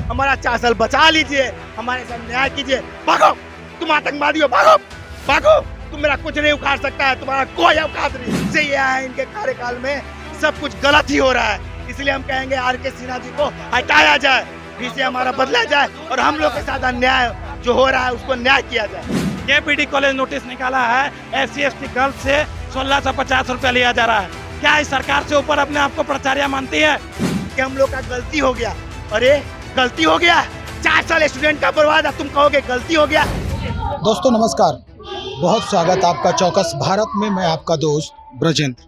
हमारा 4 साल बचा लीजिए, हमारे साथ न्याय कीजिए। भागो, तुम आतंकवादी हो, भागो भागो, तुम मेरा कुछ नहीं उखाड़ सकता है, तुम्हारा कोई औकात नहीं। से ये है इनके कार्यकाल में सब कुछ गलत ही हो रहा है, इसलिए हम कहेंगे आर.के. सिन्हा जी को हटाया जाए, फिर से हमारा बदला जाए और हम लोग के साथ अन्याय जो हो रहा है उसको न्याय किया जाए। केपीडी कॉलेज नोटिस निकाला है, SC/ST गर्ल्स से 1650 रुपया लिया जा रहा है। क्या इस सरकार से ऊपर अपने आप को प्राचार्य मानती है कि हम लोग का गलती हो गया? अरे गलती हो गया, 4 साल स्टूडेंट का बर्बाद है, तुम कहोगे गलती हो गया? दोस्तों नमस्कार, बहुत स्वागत आपका चौकस भारत में। मैं आपका दोस्त ब्रजेंद्र।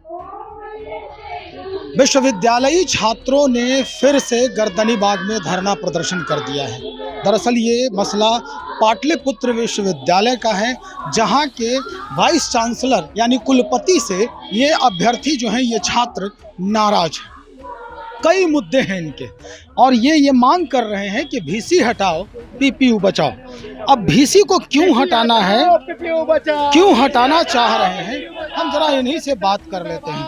विश्वविद्यालयी छात्रों ने फिर से गर्दनी बाग में धरना प्रदर्शन कर दिया है। दरअसल ये मसला पाटलिपुत्र विश्वविद्यालय का है, जहां के वाइस चांसलर यानी कुलपति से ये अभ्यर्थी जो हैं, ये छात्र नाराज हैं। कई मुद्दे हैं इनके और ये मांग कर रहे हैं कि VC हटाओ, PPU बचाओ। अब VC को क्यों हटाना है, क्यों हटाना चाह रहे हैं, हम जरा इन्हीं से बात कर लेते हैं।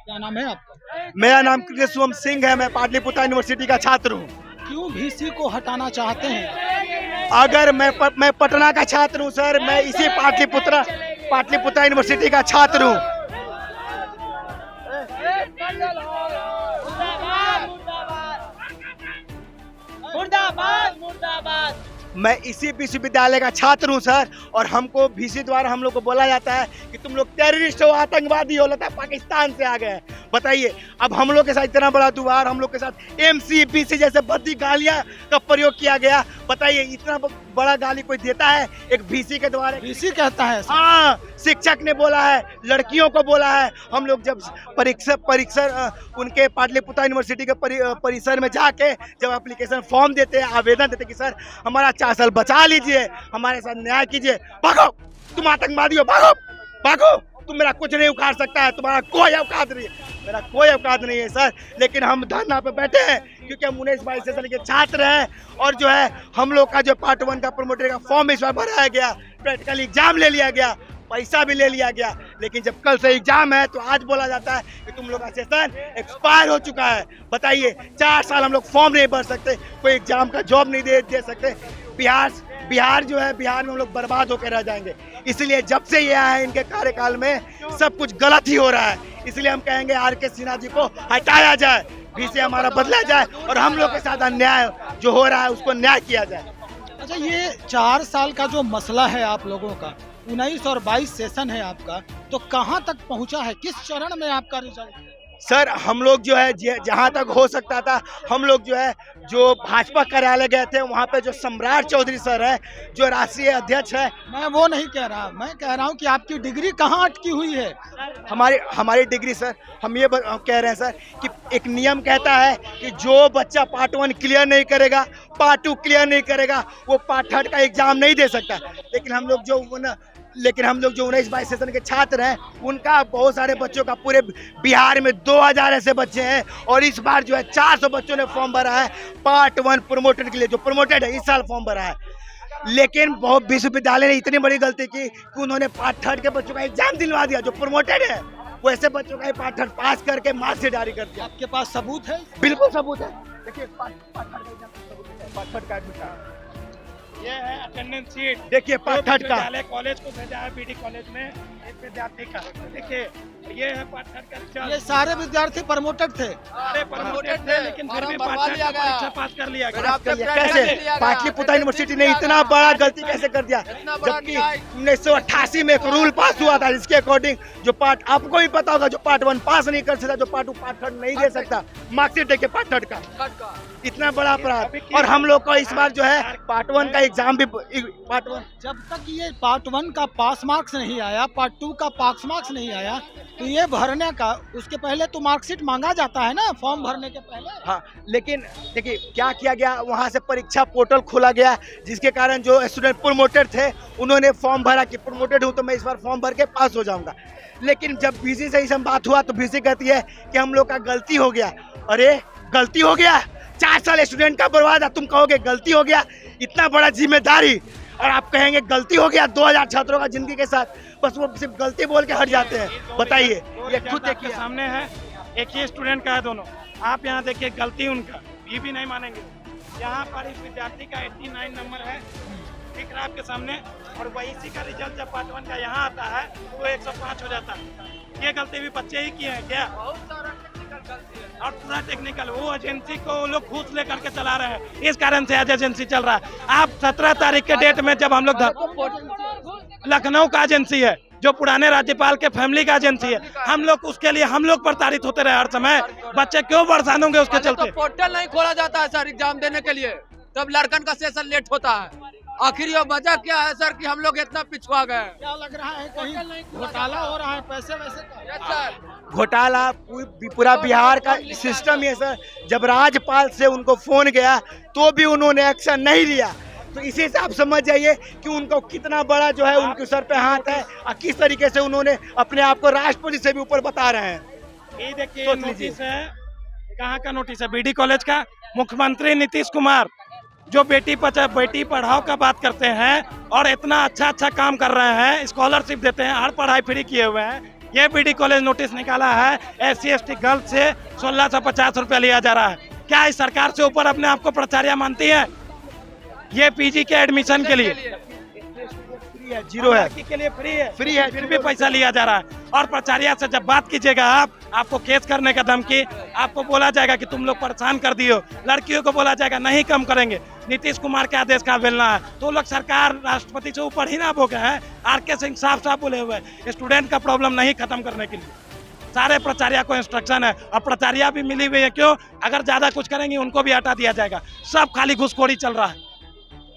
क्या नाम है आपका? मेरा नाम कृष्ण सिंह है, मैं पाटलिपुत्र यूनिवर्सिटी का छात्र हूँ। क्यों VC को हटाना चाहते हैं? अगर मैं पटना का छात्र हूँ सर, मैं इसी पाटलिपुत्र यूनिवर्सिटी का छात्र हूँ। मुर्दाबाद मुर्दाबाद। मैं इसी विश्वविद्यालय का छात्र हूँ सर, और हमको VC द्वारा हम लोग को बोला जाता है कि तुम लोग टेररिस्ट हो, आतंकवादी हो, लगता है पाकिस्तान से आ गए हैं। बताइए, अब हम लोग के साथ इतना बड़ा दुआर, हम लोग के साथ MC BC जैसे भद्दी गालियाँ का प्रयोग किया गया। बताइए, इतना बड़ा गाली कोई देता है एक VC के द्वारा? VC कहता है? हाँ, शिक्षक ने बोला है, लड़कियों को बोला है। हम लोग जब परीक्षा उनके पाटलिपुत्र यूनिवर्सिटी के परिसर में जाके जब एप्लीकेशन फॉर्म देते हैं, आवेदन देते कि सर हमारा 4 साल बचा लीजिए, हमारे साथ न्याय कीजिए। भागो, तुम आतंकवादी हो, भागो भागो, तुम मेरा कुछ नहीं उखाड़ सकता है, तुम्हारा कोई औकात नहीं है। मेरा कोई औकात नहीं है सर, लेकिन हम धरना पे बैठे हैं क्योंकि हम 19-22 सेशन के छात्र हैं और जो है हम लोग का जो पार्ट 1 का प्रमोटर का फॉर्म इस बार भराया गया, प्रैक्टिकल एग्जाम ले लिया गया, पैसा भी ले लिया गया, लेकिन जब कल से एग्जाम है तो आज बोला जाता है कि तुम लोग का सेशन एक्सपायर हो चुका है। बताइए, 4 साल हम लोग फॉर्म नहीं भर सकते, कोई एग्जाम का जॉब नहीं दे सकते। बिहार जो है, बिहार में हम लोग बर्बाद होकर रह जाएंगे। इसलिए जब से ये आए इनके कार्यकाल में सब कुछ गलत ही हो रहा है, इसलिए हम कहेंगे आर.के. सिन्हा जी को हटाया जाए, फिर से हमारा बदला जाए और हम लोग के साथ अन्याय जो हो रहा है उसको न्याय किया जाए। अच्छा, ये 4 साल का जो मसला है आप लोगों का, 19 और 22 सेशन है आपका, तो कहाँ तक पहुँचा है, किस चरण में आपका रिजल्ट? सर हम लोग जो है जहाँ तक हो सकता था, हम लोग जो है जो भाजपा कार्यालय गए थे, वहाँ पे जो सम्राट चौधरी सर है, जो राष्ट्रीय अध्यक्ष है। मैं वो नहीं कह रहा, मैं कह रहा हूँ कि आपकी डिग्री कहाँ अटकी हुई है? हमारी डिग्री सर, हम ये कह रहे हैं सर कि एक नियम कहता है कि जो बच्चा पार्ट 1 क्लियर नहीं करेगा, पार्ट 2 क्लियर नहीं करेगा, वो पार्ट 3 का एग्जाम नहीं दे सकता। लेकिन हम लोग जो 19-22 सेशन के छात्र हैं, उनका बहुत सारे बच्चों का, पूरे बिहार में 2000 ऐसे बच्चे हैं और इस बार जो है 400 बच्चों ने फॉर्म भरा है पार्ट 1 प्रमोटेड के लिए। जो प्रमोटेड है इस साल फॉर्म भरा है, लेकिन बहुत विश्वविद्यालय ने इतनी बड़ी गलती की कि उन्होंने पार्ट 3 के बच्चों का एग्जाम दिलवा दिया। जो प्रमोटेड है वैसे बच्चों का पार्ट 3 पास करके मार्क्स जारी कर दिया। आपके पास सबूत है? बिल्कुल सबूत है, देखिए पार्ट 3 का एडमिट, ये है अटेंडेंस शीट। देखिए पार्ट 3 का कॉलेज को भेजा है, BD कॉलेज में एक विद्यार्थी का। देखिए ये है पार्ट 3 का रिजल्ट। ये सारे विद्यार्थी प्रमोटेड थे? सारे प्रमोटेड थे, लेकिन फिर भी पार्ट 3 का परीक्षा पास कर लिया गया। कैसे पाटलिपुत्र यूनिवर्सिटी ने इतना बड़ा गलती कैसे कर दिया, जबकि 1988 में एक रूल पास हुआ था जिसके अकॉर्डिंग जो पार्ट, आपको भी पता होगा, जो पार्ट 1 पास नहीं कर सकता, जो पार्ट 2 पार्ट 3 नहीं दे सकता, मार्कशीट देखिए पार्ट 3 का। इतना बड़ा अपराध, और हम लोग को इस बार जो है पार्ट 1 का एग्जाम भी, पार्ट 1 जब तक ये पार्ट 1 का पास मार्क्स नहीं आया, पार्ट 2 का पास मार्क्स नहीं आया, तो ये भरने का, उसके पहले तो मार्कशीट मांगा जाता है ना, फॉर्म भरने के पहले। हाँ, लेकिन देखिए क्या किया गया, वहाँ से परीक्षा पोर्टल खोला गया, जिसके कारण जो स्टूडेंट प्रमोटेड थे उन्होंने फॉर्म भरा कि प्रमोटेड हूँ तो मैं इस बार फॉर्म भर के पास हो जाऊंगा। लेकिन जब VC से इस बात हुआ तो VC कहती है कि हम लोग का गलती हो गया। अरे गलती हो गया, 4 साल स्टूडेंट का बर्बाद है, तुम कहोगे गलती हो गया? इतना बड़ा जिम्मेदारी, और आप कहेंगे गलती हो गया 2000 छात्रों का जिंदगी के साथ, बस वो सिर्फ गलती बोल के हट जाते हैं। बताइए, ये खुद के सामने है, एक ही स्टूडेंट का है दोनों। आप यहाँ देखिए गलती उनका, ये भी नहीं मानेंगे। यहाँ पर इस विद्यार्थी का 89 नंबर है, दिख रहा है आपके सामने, और वही इसी का रिजल्ट जब पार्ट 1 का यहाँ आता है तो 105 हो जाता है। ये गलती भी बच्चे ही किए हैं क्या? और पूरा टेक्निकल, वो एजेंसी को लोग घूस लेकर के चला रहे हैं, इस कारण से आज एजेंसी चल रहा है। आप 17 तारीख के डेट में जब हम लोग लखनऊ का एजेंसी है, जो पुराने राज्यपाल के फैमिली का एजेंसी है, हम लोग उसके लिए हम लोग प्रताड़ित होते रहे हर समय। बच्चे क्यों परेशान होंगे उसके चलते? तो पोर्टल नहीं खोला जाता है सर एग्जाम देने के लिए, तब लड़कन का सेशन लेट होता है। आखिर ये वजह क्या है सर कि हम लोग इतना पिछुआ गए? क्या लग रहा है कहीं घोटाला हो रहा है पैसे वैसे का? Yes sir. घोटाला पूरा बिहार का सिस्टम ये सर, जब राज्यपाल से उनको फोन गया तो भी उन्होंने एक्शन नहीं लिया। तो इसी से आप समझ जाइए कि उनको कितना बड़ा जो है उनके सर पे हाथ है और किस तरीके से उन्होंने अपने आप को राष्ट्रपति से भी ऊपर बता रहे हैं। ये देखिए नोटिस है, कहाँ का नोटिस है? बीडी कॉलेज का। मुख्यमंत्री नीतीश कुमार जो बेटी पढ़ाओ का बात करते हैं और इतना अच्छा काम कर रहे हैं, स्कॉलरशिप देते हैं, हर पढ़ाई फ्री किए हुए हैं। ये बीडी कॉलेज नोटिस निकाला है, SC/ST गर्ल्स से 1650 रुपया लिया जा रहा है। क्या इस सरकार से ऊपर अपने आप को प्राचार्य मानती है? ये PG के एडमिशन के लिए फ्री है, जीरो है, के लिए फ्री है, फिर भी पैसा लिया जा रहा है। और प्राचार्य से जब बात कीजिएगा आपको केस करने का धमकी, आपको बोला जाएगा कि तुम लोग परेशान कर दियो। लड़कियों को बोला जाएगा नहीं कम करेंगे। नीतीश कुमार के आदेश का बेलना है तो लोग सरकार राष्ट्रपति से ऊपर ही ना बोके हैं। RK सिंह साफ बोले हुए स्टूडेंट का प्रॉब्लम नहीं खत्म करने के लिए सारे प्राचार्य को इंस्ट्रक्शन है, और प्राचार्य भी मिली हुई है। क्यों? अगर ज्यादा कुछ करेंगे उनको भी हटा दिया जाएगा। सब खाली घुसखोरी चल रहा है।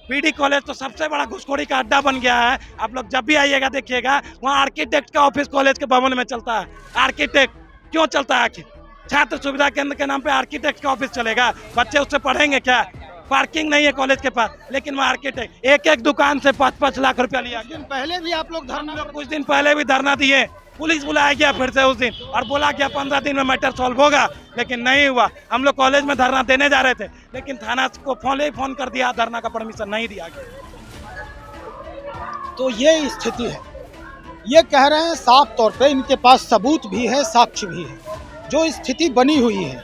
बीडी कॉलेज तो सबसे बड़ा घुसखोरी का अड्डा बन गया है। आप लोग जब भी आइएगा देखिएगा, वहाँ आर्किटेक्ट का ऑफिस कॉलेज के भवन में चलता है। आर्किटेक्ट क्यों चलता है? आखिर छात्र सुविधा केंद्र के नाम पे आर्किटेक्ट का ऑफिस चलेगा, बच्चे उससे पढ़ेंगे क्या? पार्किंग नहीं है कॉलेज के पास, लेकिन वहाँ आर्किटेक्ट एक दुकान से 5-5 लाख रुपया लिया। पहले भी आप लोग धरना, कुछ दिन पहले भी धरना दिए, पुलिस बुलाया गया फिर से उस दिन, और बोला गया 15 दिन में मैटर सॉल्व होगा, लेकिन नहीं हुआ। हम लोग कॉलेज में धरना देने जा रहे थे, लेकिन थाना को फोन कर दिया, धरना का परमिशन नहीं दिया गया। तो ये स्थिति है। ये कह रहे हैं साफ तौर पे, इनके पास सबूत भी है, साक्ष्य भी है। जो स्थिति बनी हुई है,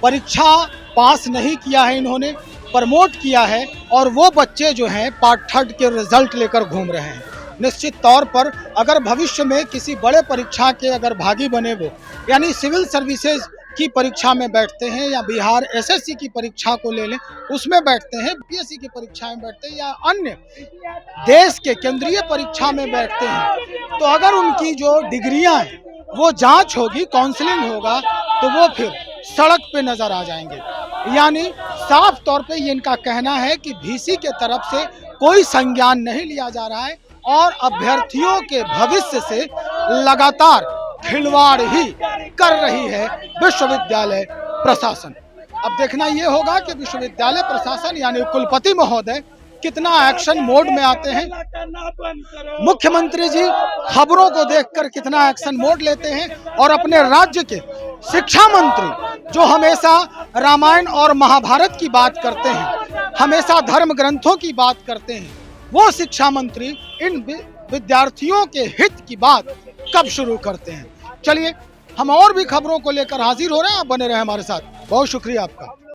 परीक्षा पास नहीं किया है इन्होंने, प्रमोट किया है, और वो बच्चे जो हैं पार्ट 3 के रिजल्ट लेकर घूम रहे हैं। निश्चित तौर पर अगर भविष्य में किसी बड़े परीक्षा के अगर भागी बने, वो यानी सिविल सर्विसेज की परीक्षा में बैठते हैं, या बिहार SSC की परीक्षा को ले लें उसमें बैठते हैं, PSC की परीक्षा में बैठते हैं, या अन्य देश के केंद्रीय परीक्षा में बैठते हैं, तो अगर उनकी जो डिग्रियां हैं वो जांच होगी, काउंसलिंग होगा, तो वो फिर सड़क पे नजर आ जाएंगे। यानी साफ तौर पे ये इनका कहना है कि VC के तरफ से कोई संज्ञान नहीं लिया जा रहा है, और अभ्यर्थियों के भविष्य से लगातार खिलवाड़ ही कर रही है विश्वविद्यालय प्रशासन। अब देखना ये होगा कि विश्वविद्यालय प्रशासन यानी कुलपति महोदय कितना एक्शन मोड में आते हैं। मुख्यमंत्री जी खबरों को देखकर कितना एक्शन मोड लेते हैं, और अपने राज्य के शिक्षा मंत्री जो हमेशा रामायण और महाभारत की बात करते हैं, हमेशा धर्म ग्रंथों की बात करते हैं, वो शिक्षा मंत्री इन विद्यार्थियों के हित की बात कब शुरू करते हैं। चलिए, हम और भी खबरों को लेकर हाजिर हो रहे हैं, आप बने रहे हमारे साथ। बहुत शुक्रिया आपका।